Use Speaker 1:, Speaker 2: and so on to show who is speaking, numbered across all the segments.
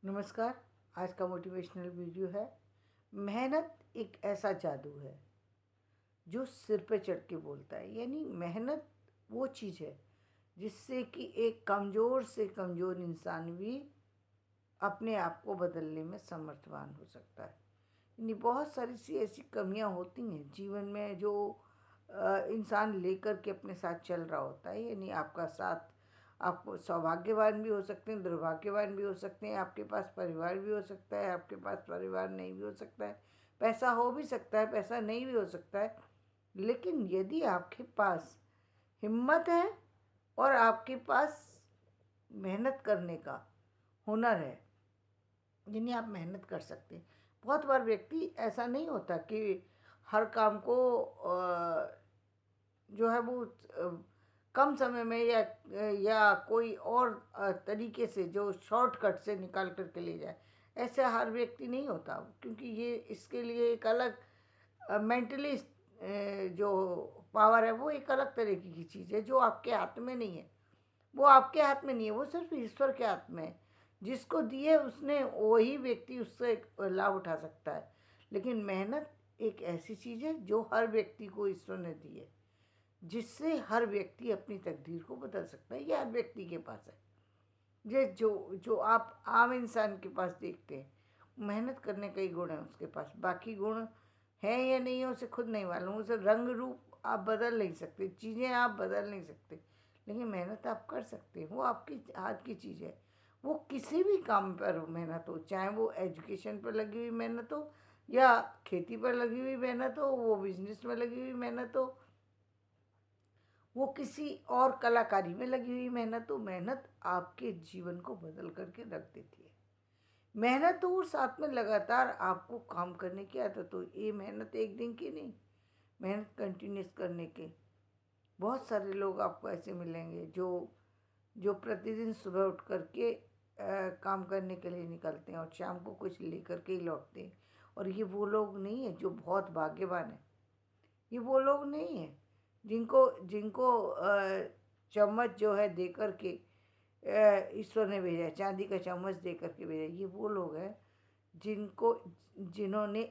Speaker 1: नमस्कार। आज का मोटिवेशनल वीडियो है। मेहनत एक ऐसा जादू है जो सिर पे चढ़ के बोलता है। यानी मेहनत वो चीज़ है जिससे कि एक कमज़ोर से कमज़ोर इंसान भी अपने आप को बदलने में समर्थवान हो सकता है। यानी बहुत सारी सी ऐसी कमियां होती हैं जीवन में जो इंसान लेकर के अपने साथ चल रहा होता है। यानी आपका साथ, आप सौभाग्यवान भी हो सकते हैं, दुर्भाग्यवान भी हो सकते हैं, आपके पास परिवार भी हो सकता है, आपके पास परिवार नहीं भी हो सकता है, पैसा हो भी सकता है, पैसा नहीं भी हो सकता है। लेकिन यदि आपके पास हिम्मत है और आपके पास मेहनत करने का हुनर है, यानी आप मेहनत कर सकते हैं। बहुत बार व्यक्ति ऐसा नहीं होता कि हर काम को जो है वो कम समय में या कोई और तरीके से जो शॉर्टकट से निकाल करके ले जाए। ऐसा हर व्यक्ति नहीं होता, क्योंकि ये इसके लिए एक अलग मेंटली जो पावर है वो एक अलग तरीके की चीज़ है जो आपके हाथ में नहीं है। वो आपके हाथ में नहीं है, वो सिर्फ ईश्वर के हाथ में है। जिसको दिए उसने, वही व्यक्ति उससे लाभ उठा सकता है। लेकिन मेहनत एक ऐसी चीज़ है जो हर व्यक्ति को ईश्वर ने दी है, जिससे हर व्यक्ति अपनी तकदीर को बदल सकता है। ये हर व्यक्ति के पास है। ये जो जो आप आम इंसान के पास देखते हैं, मेहनत करने का ही गुण है उसके पास। बाकी गुण है या नहीं है उसे खुद नहीं मालूम। उसे रंग रूप आप बदल नहीं सकते, चीज़ें आप बदल नहीं सकते, लेकिन मेहनत आप कर सकते हैं। वो आपकी हाथ की चीज़ है। वो किसी भी काम पर मेहनत हो, चाहे वो एजुकेशन पर लगी हुई मेहनत हो, या खेती पर लगी हुई मेहनत हो, वो बिजनेस में लगी हुई मेहनत हो, वो किसी और कलाकारी में लगी हुई मेहनत हो, मेहनत आपके जीवन को बदल करके रख देती है। मेहनत हो और साथ में लगातार आपको काम करने की आदत हो। ये मेहनत एक दिन की नहीं, मेहनत कंटिन्यूस करने के। बहुत सारे लोग आपको ऐसे मिलेंगे जो जो प्रतिदिन सुबह उठ करके काम करने के लिए निकलते हैं और शाम को कुछ लेकर के ही लौटते हैं। और ये वो लोग नहीं है जो बहुत भाग्यवान है। ये वो लोग नहीं है जिनको जिनको चम्मच जो है दे करके ईश्वर ने भेजा है, चांदी का चम्मच दे करके भेजा है। ये वो लोग हैं जिनको जिन्होंने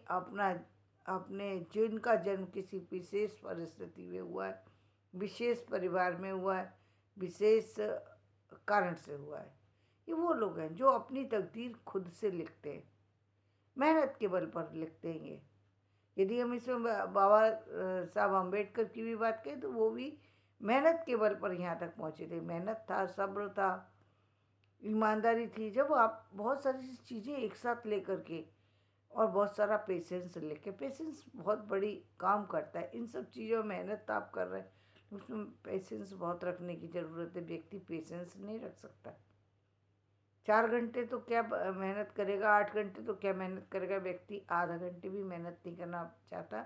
Speaker 1: जिनका जन्म किसी विशेष परिस्थिति में हुआ है, विशेष परिवार में हुआ है, विशेष कारण से हुआ है। ये वो लोग हैं जो अपनी तकदीर खुद से लिखते हैं, मेहनत के बल पर लिखते हैं। ये यदि हम इसमें बाबा साहब अम्बेडकर की भी बात करें तो वो भी मेहनत के बल पर यहाँ तक पहुँचे थे। मेहनत था, सब्र था, ईमानदारी थी। जब आप बहुत सारी चीज़ें एक साथ लेकर के और बहुत सारा पेशेंस लेके, पेशेंस बहुत बड़ी काम करता है। इन सब चीज़ों में मेहनत आप कर रहे हैं, उसमें पेशेंस बहुत रखने की ज़रूरत है। व्यक्ति पेशेंस नहीं रख सकता। 4 घंटे तो क्या मेहनत करेगा, 8 घंटे तो क्या मेहनत करेगा। व्यक्ति आधा घंटे भी मेहनत नहीं करना चाहता।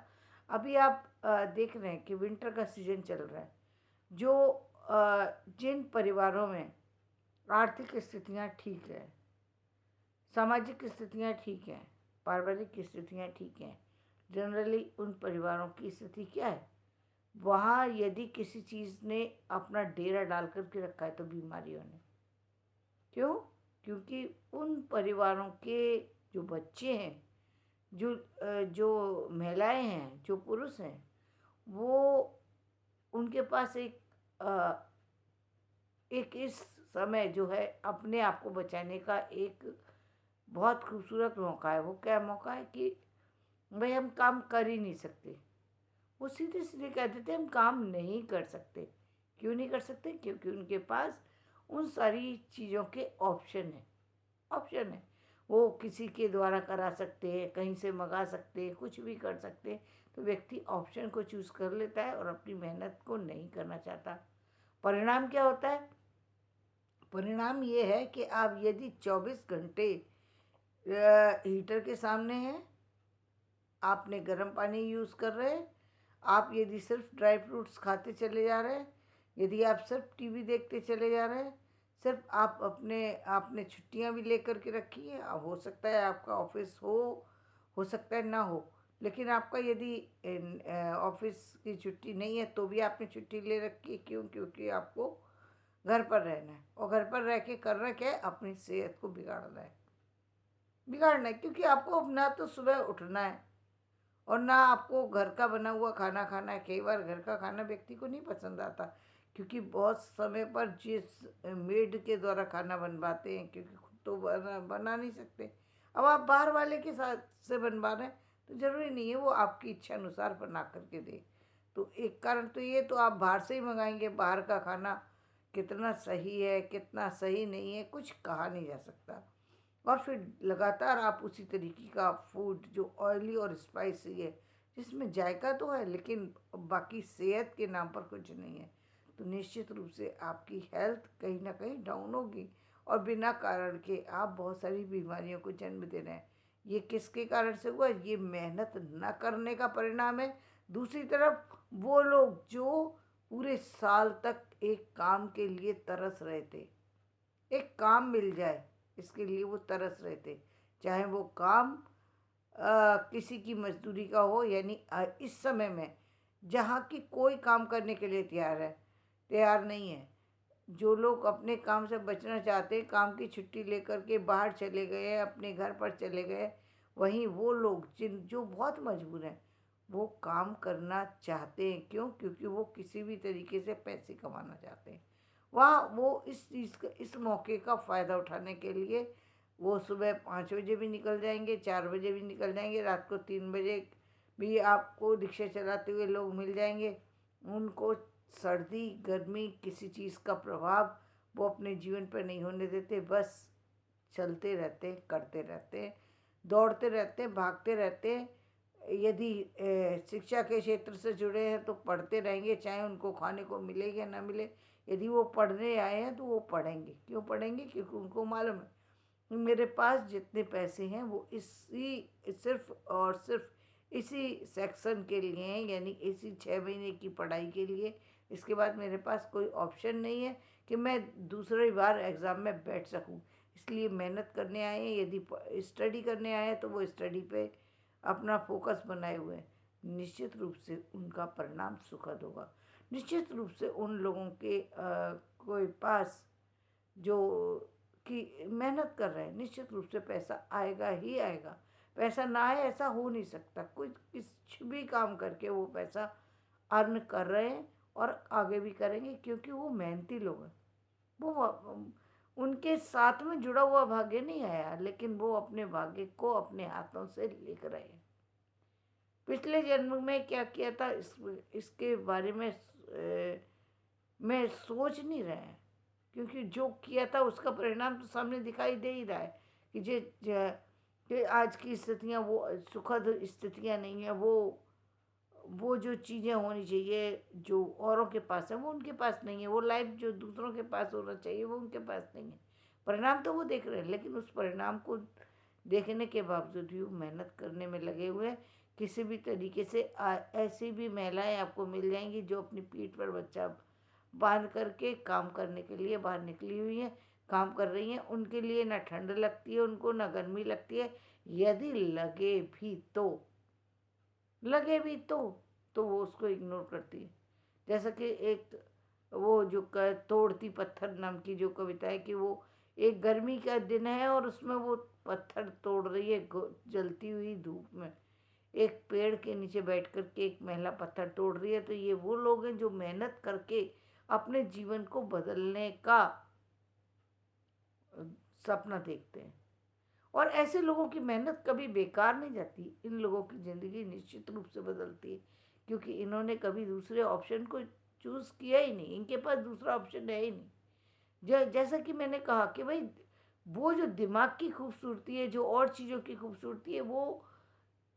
Speaker 1: अभी आप देख रहे हैं कि विंटर का सीजन चल रहा है। जो जिन परिवारों में आर्थिक स्थितियाँ ठीक है, सामाजिक स्थितियाँ ठीक हैं, पारिवारिक स्थितियाँ ठीक हैं, जनरली उन परिवारों की स्थिति क्या है, वहाँ यदि किसी चीज़ ने अपना डेरा डाल करके रखा है तो बीमारियों ने। क्यों? क्योंकि उन परिवारों के जो बच्चे हैं, जो महिलाएं हैं, जो पुरुष हैं, वो उनके पास एक इस समय जो है अपने आप को बचाने का एक बहुत खूबसूरत मौका है। वो क्या मौका है कि भाई हम काम कर ही नहीं सकते। वो सीधे सीधे कह देते हैं हम काम नहीं कर सकते। क्यों नहीं कर सकते? क्योंकि उनके पास उन सारी चीज़ों के ऑप्शन है। वो किसी के द्वारा करा सकते हैं, कहीं से मंगा सकते हैं, कुछ भी कर सकते हैं। तो व्यक्ति ऑप्शन को चूज़ कर लेता है और अपनी मेहनत को नहीं करना चाहता। परिणाम क्या होता है? परिणाम ये है कि आप यदि 24 घंटे हीटर के सामने हैं, आपने गर्म पानी यूज़ कर रहे हैं, आप यदि सिर्फ ड्राई फ्रूट्स खाते चले जा रहे हैं, यदि आप सिर्फ टीवी देखते चले जा रहे हैं, सिर्फ आप आपने छुट्टियां भी लेकर के रखी है। हो सकता है आपका ऑफिस हो सकता है ना हो, लेकिन आपका यदि ऑफिस की छुट्टी नहीं है तो भी आपने छुट्टी ले रखी है। क्यों? क्योंकि आपको घर पर रहना है। और घर पर रह के करना क्या है? अपनी सेहत को बिगाड़ना है। बिगाड़ना है, क्योंकि आपको अपना तो सुबह उठना है और ना आपको घर का बना हुआ खाना खाना है। कई बार घर का खाना व्यक्ति को नहीं पसंद आता, क्योंकि बहुत समय पर जिस मेड के द्वारा खाना बनवाते हैं, क्योंकि खुद तो बना नहीं सकते। अब आप बाहर वाले के साथ से बनवा रहे हैं, तो ज़रूरी नहीं है वो आपकी इच्छा अनुसार बना करके दे। तो एक कारण तो ये, तो आप बाहर से ही मंगाएंगे। बाहर का खाना कितना सही है कितना सही नहीं है कुछ कहा नहीं जा सकता। और फिर लगातार आप उसी तरीके का फूड जो ऑयली और स्पाइसी है, जिसमें जायका तो है लेकिन बाकी सेहत के नाम पर कुछ नहीं है, तो निश्चित रूप से आपकी हेल्थ कहीं ना कहीं डाउन होगी और बिना कारण के आप बहुत सारी बीमारियों को जन्म दे रहे हैं। ये किसके कारण से हुआ? ये मेहनत न करने का परिणाम है। दूसरी तरफ वो लोग जो पूरे साल तक एक काम के लिए तरस रहे थे, एक काम मिल जाए इसके लिए वो तरस रहे थे, चाहे वो काम किसी की मजदूरी का हो, यानी इस समय में जहाँ की कोई काम करने के लिए तैयार नहीं है। जो लोग अपने काम से बचना चाहते हैं, काम की छुट्टी लेकर के बाहर चले गए, अपने घर पर चले गए, वहीं वो लोग जो बहुत मजबूर हैं, वो काम करना चाहते हैं। क्यों? क्योंकि वो किसी भी तरीके से पैसे कमाना चाहते हैं। वहाँ वो इस चीज़ का, इस मौके का फ़ायदा उठाने के लिए वो सुबह 5 बजे भी निकल जाएंगे, 4 बजे भी निकल जाएंगे, रात को 3 बजे भी आपको रिक्शा चलाते हुए लोग मिल जाएंगे। उनको सर्दी गर्मी किसी चीज़ का प्रभाव वो अपने जीवन पर नहीं होने देते, बस चलते रहते हैं, करते रहते हैं, दौड़ते रहते हैं, भागते रहते हैं। यदि शिक्षा के क्षेत्र से जुड़े हैं तो पढ़ते रहेंगे, चाहे उनको खाने को मिले या ना मिले। यदि वो पढ़ने आए हैं तो वो पढ़ेंगे। क्यों पढ़ेंगे? क्योंकि उनको मालूम है कि मेरे पास जितने पैसे हैं वो इसी सिर्फ और सिर्फ इसी सेक्शन के लिए हैं, यानी इसी 6 महीने की पढ़ाई के लिए। इसके बाद मेरे पास कोई ऑप्शन नहीं है कि मैं दूसरी बार एग्ज़ाम में बैठ सकूं। इसलिए मेहनत करने आए हैं। यदि स्टडी करने आए हैं तो वो स्टडी पे अपना फोकस बनाए हुए हैं। निश्चित रूप से उनका परिणाम सुखद होगा। निश्चित रूप से उन लोगों के कोई पास जो कि मेहनत कर रहे हैं, निश्चित रूप से पैसा आएगा ही आएगा। पैसा ना आए ऐसा हो नहीं सकता। कोई कुछ भी काम करके वो पैसा अर्न कर रहे हैं और आगे भी करेंगे, क्योंकि वो मेहनती लोग हैं। वो उनके साथ में जुड़ा हुआ भाग्य नहीं आया, लेकिन वो अपने भाग्य को अपने हाथों से लिख रहे हैं। पिछले जन्म में क्या किया था इसके बारे में सोच नहीं रहे हैं, क्योंकि जो किया था उसका परिणाम तो सामने दिखाई दे ही रहा है कि कि आज की स्थितियाँ वो सुखद स्थितियाँ नहीं है। वो जो चीज़ें होनी चाहिए जो औरों के पास है वो उनके पास नहीं है। वो लाइफ जो दूसरों के पास होना चाहिए वो उनके पास नहीं है। परिणाम तो वो देख रहे हैं, लेकिन उस परिणाम को देखने के बावजूद भी वो मेहनत करने में लगे हुए हैं। किसी भी तरीके से ऐसी भी महिलाएं आपको मिल जाएंगी जो अपनी पीठ पर बच्चा बांध करके काम करने के लिए बाहर निकली हुई हैं, काम कर रही हैं। उनके लिए ना ठंड लगती है, उनको ना गर्मी लगती है। यदि लगे भी तो वो उसको इग्नोर करती है। जैसा कि एक वो जो तोड़ती पत्थर नाम की जो कविता है, कि वो एक गर्मी का दिन है और उसमें वो पत्थर तोड़ रही है जलती हुई धूप में। एक पेड़ के नीचे बैठ कर के एक महिला पत्थर तोड़ रही है। तो ये वो लोग हैं जो मेहनत करके अपने जीवन को बदलने का सपना देखते हैं। और ऐसे लोगों की मेहनत कभी बेकार नहीं जाती। इन लोगों की ज़िंदगी निश्चित रूप से बदलती है, क्योंकि इन्होंने कभी दूसरे ऑप्शन को चूज़ किया ही नहीं। इनके पास दूसरा ऑप्शन है ही नहीं। जैसा कि मैंने कहा कि भाई, वो जो दिमाग की खूबसूरती है, जो और चीज़ों की खूबसूरती है, वो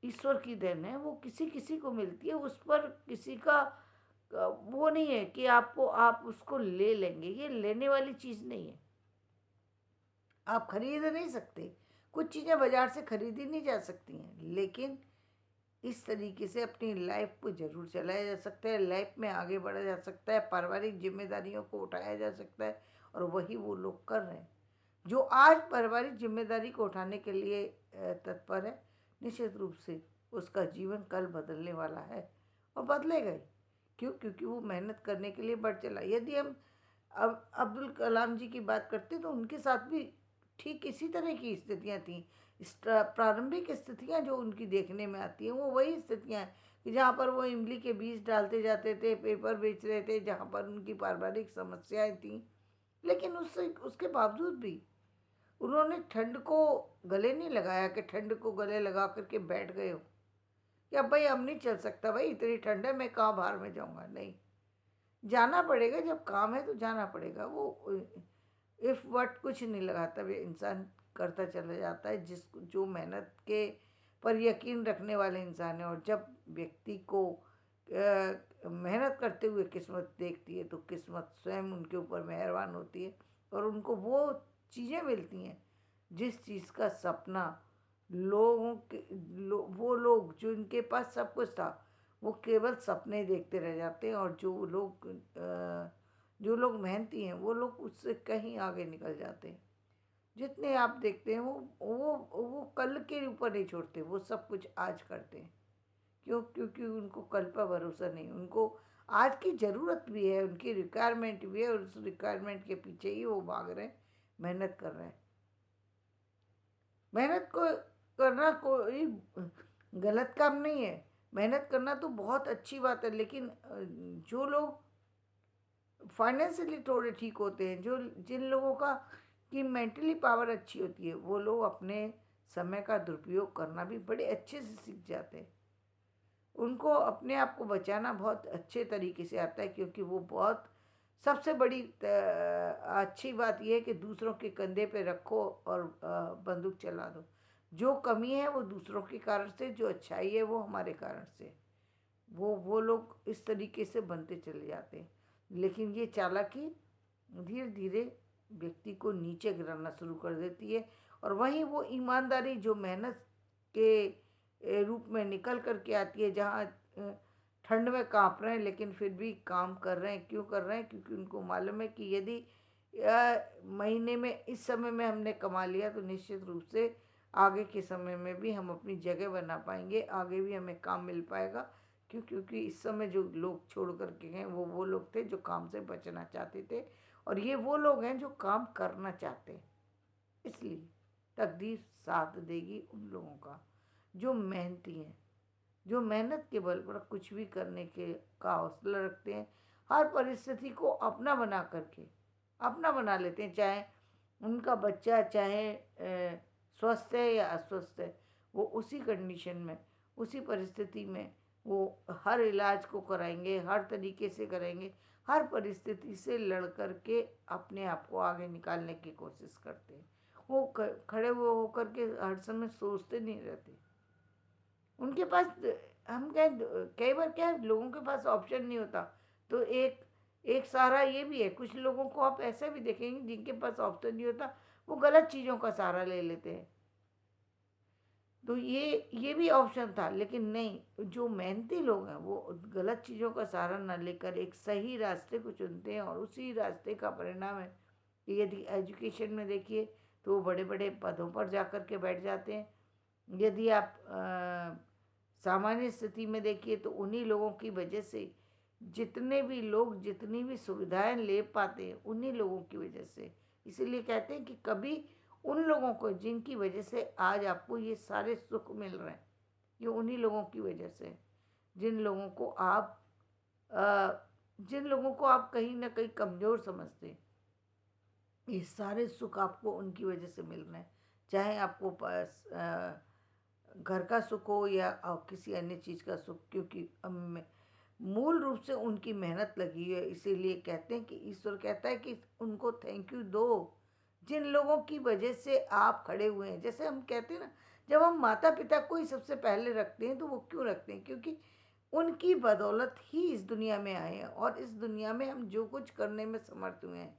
Speaker 1: ईश्वर की देन है। वो किसी किसी को मिलती है। उस पर किसी का वो नहीं है कि आप उसको ले लेंगे। ये लेने वाली चीज़ नहीं है। आप खरीद नहीं सकते। कुछ चीज़ें बाजार से खरीदी नहीं जा सकती हैं, लेकिन इस तरीके से अपनी लाइफ को ज़रूर चलाया जा सकता है। लाइफ में आगे बढ़ा जा सकता है, पारिवारिक जिम्मेदारियों को उठाया जा सकता है। और वही वो लोग कर रहे हैं जो आज पारिवारिक जिम्मेदारी को उठाने के लिए तत्पर है। निश्चित रूप से उसका जीवन कल बदलने वाला है और बदलेगा ही। क्यों? क्योंकि वो मेहनत करने के लिए बढ़ चला। यदि हम अब अब्दुल कलाम जी की बात करते तो उनके साथ भी ठीक इसी तरह की स्थितियाँ थीं। प्रारंभिक स्थितियाँ जो उनकी देखने में आती हैं वो वही स्थितियाँ हैं कि जहाँ पर वो इमली के बीज डालते जाते थे, पेपर बेच रहे थे, जहाँ पर उनकी पारिवारिक समस्याएं थीं। लेकिन उससे उसके बावजूद भी उन्होंने ठंड को गले नहीं लगाया कि ठंड को गले लगा करके बैठ गए हो कि अब भाई अब नहीं चल सकता, भाई इतनी ठंड है, मैं कहाँ बाहर में जाऊँगा। नहीं, जाना पड़ेगा, जब काम है तो जाना पड़ेगा। वो इफ़ वट कुछ नहीं लगाता, वे इंसान करता चला जाता है जिस जो मेहनत के पर यकीन रखने वाले इंसान है। और जब व्यक्ति को मेहनत करते हुए किस्मत देखती है तो किस्मत स्वयं उनके ऊपर मेहरबान होती है और उनको वो चीज़ें मिलती हैं जिस चीज़ का सपना लोगों के वो लोग जो इनके पास सब कुछ था वो केवल सपने देखते रह जाते हैं। और जो लोग मेहनती हैं वो लोग उससे कहीं आगे निकल जाते हैं। जितने आप देखते हैं वो कल के ऊपर नहीं छोड़ते, वो सब कुछ आज करते हैं। क्यों? क्योंकि उनको कल पर भरोसा नहीं, उनको आज की ज़रूरत भी है, उनकी रिक्वायरमेंट भी है और उस रिक्वायरमेंट के पीछे ही वो भाग रहे हैं, मेहनत कर रहे हैं। मेहनत को करना कोई गलत काम नहीं है, मेहनत करना तो बहुत अच्छी बात है। लेकिन जो लोग फाइनेंशियली थोड़े ठीक होते हैं, जो जिन लोगों का की मेंटली पावर अच्छी होती है, वो लोग अपने समय का दुरुपयोग करना भी बड़े अच्छे से सीख जाते हैं। उनको अपने आप को बचाना बहुत अच्छे तरीके से आता है, क्योंकि वो बहुत सबसे बड़ी अच्छी बात यह है कि दूसरों के कंधे पे रखो और बंदूक चला दो। जो कमी है वो दूसरों के कारण से, जो अच्छाई है वो हमारे कारण से। वो लोग इस तरीके से बनते चले जाते हैं। लेकिन ये चालाकी धीरे धीरे व्यक्ति को नीचे गिराना शुरू कर देती है। और वहीं वो ईमानदारी जो मेहनत के रूप में निकल कर के आती है, जहाँ ठंड में काँप रहे हैं लेकिन फिर भी काम कर रहे हैं। क्यों कर रहे हैं? क्योंकि उनको मालूम है कि यदि महीने में इस समय में हमने कमा लिया तो निश्चित रूप से आगे के समय में भी हम अपनी जगह बना पाएंगे, आगे भी हमें काम मिल पाएगा। क्यों? क्योंकि इस समय जो लोग छोड़ कर के गए वो लोग थे जो काम से बचना चाहते थे, और ये वो लोग हैं जो काम करना चाहते हैं। इसलिए तकदीर साथ देगी उन लोगों का जो मेहनती हैं, जो मेहनत के बल पर कुछ भी करने के का हौसला रखते हैं। हर परिस्थिति को अपना बना लेते हैं, चाहे उनका बच्चा चाहे स्वस्थ है या अस्वस्थ है, वो उसी कंडीशन में, उसी परिस्थिति में वो हर इलाज को कराएंगे, हर तरीके से करेंगे, हर परिस्थिति से लड़ कर के अपने आप को आगे निकालने की कोशिश करते हैं। वो खड़े हुए होकर के हर समय सोचते नहीं रहते। उनके पास हम कहें कई बार क्या है, लोगों के पास ऑप्शन नहीं होता। तो एक एक सहारा ये भी है, कुछ लोगों को आप ऐसे भी देखेंगे जिनके पास ऑप्शन नहीं होता, वो गलत चीज़ों का सहारा ले लेते हैं। तो ये भी ऑप्शन था, लेकिन नहीं, जो मेहनती लोग हैं वो गलत चीज़ों का सहारा ना लेकर एक सही रास्ते को चुनते हैं। और उसी रास्ते का परिणाम है कि यदि एजुकेशन में देखिए तो वो बड़े बड़े पदों पर जा कर के बैठ जाते हैं। यदि आप सामान्य स्थिति में देखिए तो उन्हीं लोगों की वजह से जितने भी लोग जितनी भी सुविधाएं ले पाते हैं, उन्हीं लोगों की वजह से। इसीलिए कहते हैं कि कभी उन लोगों को जिनकी वजह से आज आपको ये सारे सुख मिल रहे हैं, ये उन्हीं लोगों की वजह से, जिन लोगों को आप कहीं ना कहीं कमज़ोर समझते हैं। ये सारे सुख आपको उनकी वजह से मिल रहे हैं, चाहे आपको पास घर का सुख हो या किसी अन्य चीज़ का सुख, क्योंकि मूल रूप से उनकी मेहनत लगी है। इसीलिए कहते हैं कि ईश्वर कहता है कि उनको थैंक यू दो जिन लोगों की वजह से आप खड़े हुए हैं। जैसे हम कहते हैं ना, जब हम माता पिता को ही सबसे पहले रखते हैं तो वो क्यों रखते हैं? क्योंकि उनकी बदौलत ही इस दुनिया में आए हैं और इस दुनिया में हम जो कुछ करने में समर्थ हुए हैं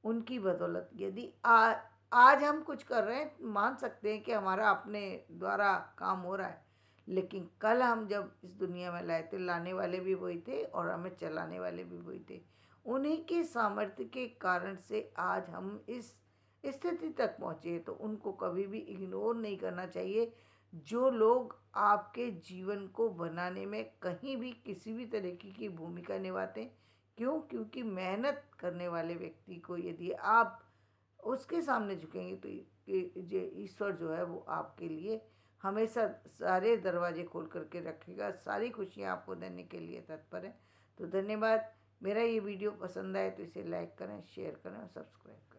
Speaker 1: उनकी बदौलत। यदि आज हम कुछ कर रहे हैं, मान सकते हैं कि हमारा अपने द्वारा काम हो रहा है, लेकिन कल हम जब इस दुनिया में लाए थे, लाने वाले भी वही थे और हमें चलाने वाले भी वही थे। उन्हीं के सामर्थ्य के कारण से आज हम इस स्थिति तक पहुँचे। तो उनको कभी भी इग्नोर नहीं करना चाहिए, जो लोग आपके जीवन को बनाने में कहीं भी किसी भी तरीके की भूमिका निभाते हैं। क्यों? क्योंकि मेहनत करने वाले व्यक्ति को यदि आप उसके सामने झुकेंगे तो ये ईश्वर जो है वो आपके लिए हमेशा सारे दरवाजे खोल करके रखेगा, सारी खुशियाँ आपको देने के लिए तत्पर है। तो धन्यवाद। मेरा ये वीडियो पसंद आए तो इसे लाइक करें, शेयर करें और सब्सक्राइब करें।